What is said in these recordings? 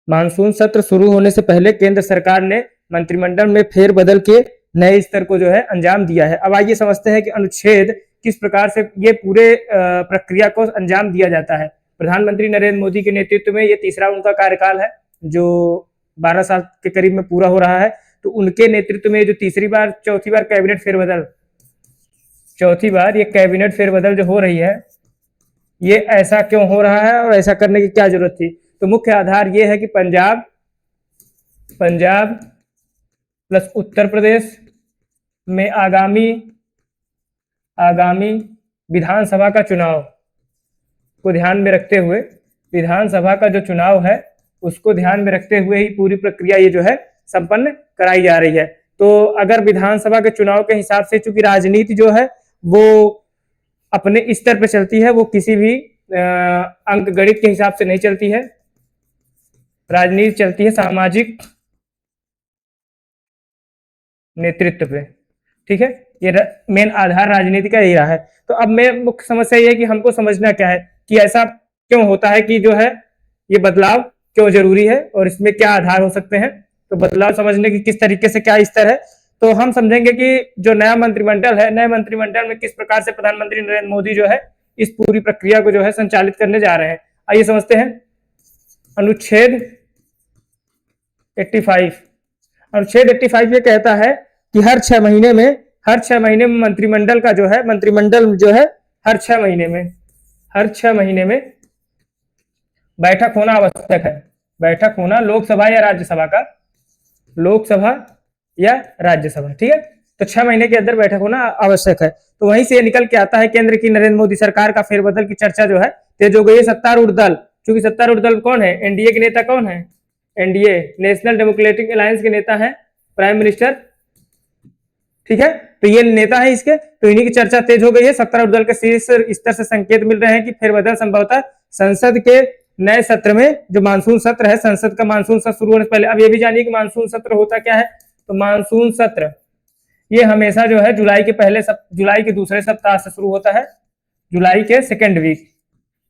Monsoon सत्र शुरू होने से पहले केंद्र सरकार ने मंत्रिमंडल में फेरबदल के नए स्तर को जो है अंजाम दिया है। अब आइए समझते हैं कि अनुच्छेद किस प्रकार से ये पूरे प्रक्रिया को अंजाम दिया जाता है। प्रधानमंत्री नरेंद्र मोदी के नेतृत्व में ये तीसरा उनका कार्यकाल है जो 12 साल के करीब में पूरा हो रहा है। तो उनके नेतृत्व में जो चौथी बार कैबिनेट फेरबदल जो हो रही है, ये ऐसा क्यों हो रहा है और ऐसा करने की क्या जरूरत थी। तो मुख्य आधार ये है कि पंजाब प्लस उत्तर प्रदेश में आगामी विधानसभा का चुनाव को ध्यान में रखते हुए, विधानसभा का जो चुनाव है उसको ध्यान में रखते हुए ही पूरी प्रक्रिया ये जो है संपन्न कराई जा रही है। तो अगर विधानसभा के चुनाव के हिसाब से, चूंकि राजनीति जो है वो अपने स्तर पे चलती है, वो किसी भी अंक गणित के हिसाब से नहीं चलती है। राजनीति चलती है सामाजिक नेतृत्व पे, ठीक है। ये मेन आधार राजनीति का यही रहा है। तो अब मुख्य समस्या ये है कि हमको समझना क्या है कि ऐसा क्यों होता है, कि जो है ये बदलाव क्यों जरूरी है और इसमें क्या आधार हो सकते हैं। तो बदलाव समझने की किस तरीके से क्या स्तर है, तो हम समझेंगे कि जो नया मंत्रिमंडल है, नए मंत्रिमंडल में किस प्रकार से प्रधानमंत्री नरेंद्र मोदी जो है इस पूरी प्रक्रिया को जो है संचालित करने जा रहे हैं। आइए समझते हैं। अनुच्छेद 85 ये कहता है कि हर 6 महीने में मंत्रिमंडल जो है हर 6 महीने में बैठक होना आवश्यक है। बैठक होना लोकसभा या राज्यसभा, ठीक है। तो 6 महीने के अंदर बैठक होना आवश्यक है। तो वहीं से निकल के आता है केंद्र की नरेंद्र मोदी सरकार का फेरबदल की चर्चा जो है तेज हो गई है। सत्तारूढ़ दल, क्योंकि सत्तारूढ़ दल कौन है, एनडीए के नेता कौन है, एनडीए नेशनल डेमोक्रेटिक अलायंस के नेता है प्राइम मिनिस्टर, ठीक है। तो ये नेता है इसके, तो इन्हीं की चर्चा तेज हो गई है। सत्तारूढ़ दल के शीर्ष स्तर से संकेत मिल रहे हैं कि फेरबदल संभवतः संसद के नए सत्र में, जो मानसून सत्र है, संसद का मानसून सत्र शुरू होने से पहले। अब ये भी जानिए कि मानसून सत्र होता क्या है। तो मानसून सत्र ये हमेशा जो है जुलाई के दूसरे सप्ताह से शुरू होता है, जुलाई के सेकेंड वीक।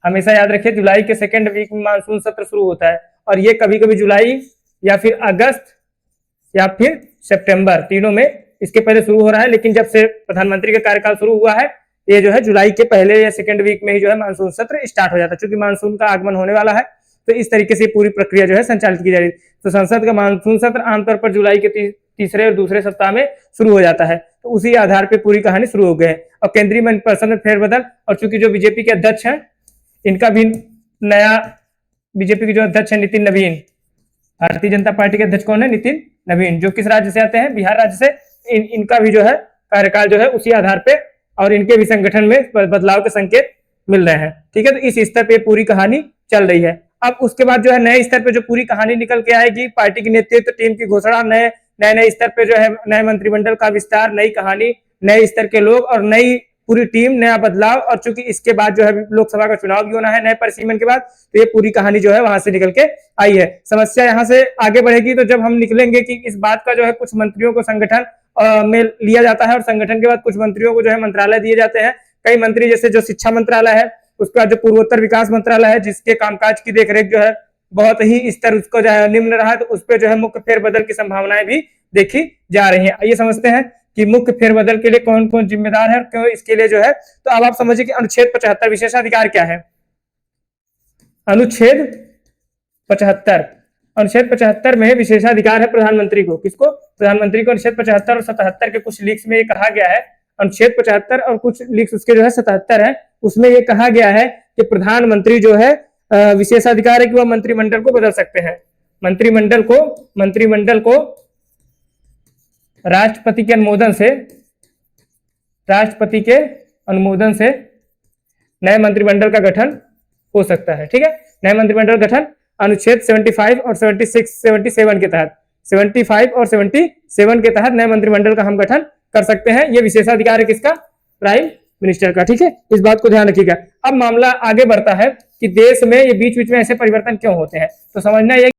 हमेशा याद रखिए, जुलाई के सेकेंड वीक में मानसून सत्र शुरू होता है। और ये कभी कभी जुलाई या फिर अगस्त या फिर सितंबर, तीनों में इसके पहले शुरू हो रहा है। लेकिन जब से प्रधानमंत्री का कार्यकाल शुरू हुआ है, ये जो है जुलाई के पहले या सेकेंड वीक में ही जो है मानसून सत्र स्टार्ट हो जाता है। क्योंकि मानसून का आगमन होने वाला है, तो इस तरीके से पूरी प्रक्रिया जो है संचालित की जा रही है। तो संसद का मानसून सत्र आमतौर पर जुलाई के तीसरे और दूसरे सप्ताह में शुरू हो जाता है। तो उसी आधार पर पूरी कहानी शुरू हो गई है। और केंद्रीय मंत्रिपरिषद में फेरबदल, और चूंकि जो बीजेपी के अध्यक्ष हैं, इनका भी नया, बीजेपी के जो अध्यक्ष है नितिन नवीन, भारतीय जनता पार्टी के अध्यक्ष कौन है, नितिन नवीन, जो किस राज्य से आते हैं, बिहार राज्य से। इनका भी जो है कार्यकाल जो है उसी आधार पे, और इनके भी संगठन में बदलाव के संकेत मिल रहे हैं, ठीक है। तो इस स्तर पे पूरी कहानी चल रही है। अब उसके बाद जो है नए स्तर पे जो पूरी कहानी निकल के आएगी, पार्टी की नेतृत्व टीम की घोषणा, नए स्तर पे जो है नए मंत्रिमंडल का विस्तार, नई कहानी, नए स्तर के लोग और नई पूरी टीम, नया बदलाव। और चूंकि इसके बाद जो है लोकसभा का चुनाव भी होना है नए परिसीमन के बाद, तो ये पूरी कहानी जो है वहां से निकल के आई है। समस्या यहाँ से आगे बढ़ेगी तो जब हम निकलेंगे कि इस बात का जो है कुछ मंत्रियों को संगठन में लिया जाता है, और संगठन के बाद कुछ मंत्रियों को जो है मंत्रालय दिए जाते हैं। कई मंत्री, जैसे जो शिक्षा मंत्रालय है, उसका जो पूर्वोत्तर विकास मंत्रालय है, जिसके कामकाज की देखरेख जो है बहुत ही स्तर उसको जो है निम्न रहा है, तो उस पर जो है मुख्य फेरबदल की संभावनाएं भी देखी जा रही है। आइए समझते हैं कि मुख्य फेरबदल के लिए कौन कौन जिम्मेदार है और क्यों इसके लिए जो है। तो अब आप समझिए कि अनुच्छेद 75 विशेषाधिकार क्या है। अनुच्छेद 75 में विशेषाधिकार है प्रधानमंत्री को। किसको, प्रधानमंत्री को। अनुच्छेद 75 और 77 के कुछ लीक्स में ये कहा गया है, अनुच्छेद 75 और कुछ लीक्स उसके जो है 77 है, उसमें ये कहा गया है कि प्रधानमंत्री जो है विशेषाधिकार है कि वह मंत्रिमंडल को बदल सकते हैं। मंत्रिमंडल को राष्ट्रपति के अनुमोदन से नए मंत्रिमंडल का गठन हो सकता है, ठीक है। नए मंत्रिमंडल गठन अनुच्छेद 75 और 77 के तहत, 75 और 77 के तहत नए मंत्रिमंडल का हम गठन कर सकते हैं। ये विशेषाधिकार है किसका, प्राइम मिनिस्टर का, ठीक है। इस बात को ध्यान रखिएगा। अब मामला आगे बढ़ता है कि देश में ये बीच बीच में ऐसे परिवर्तन क्यों होते हैं। तो समझना ये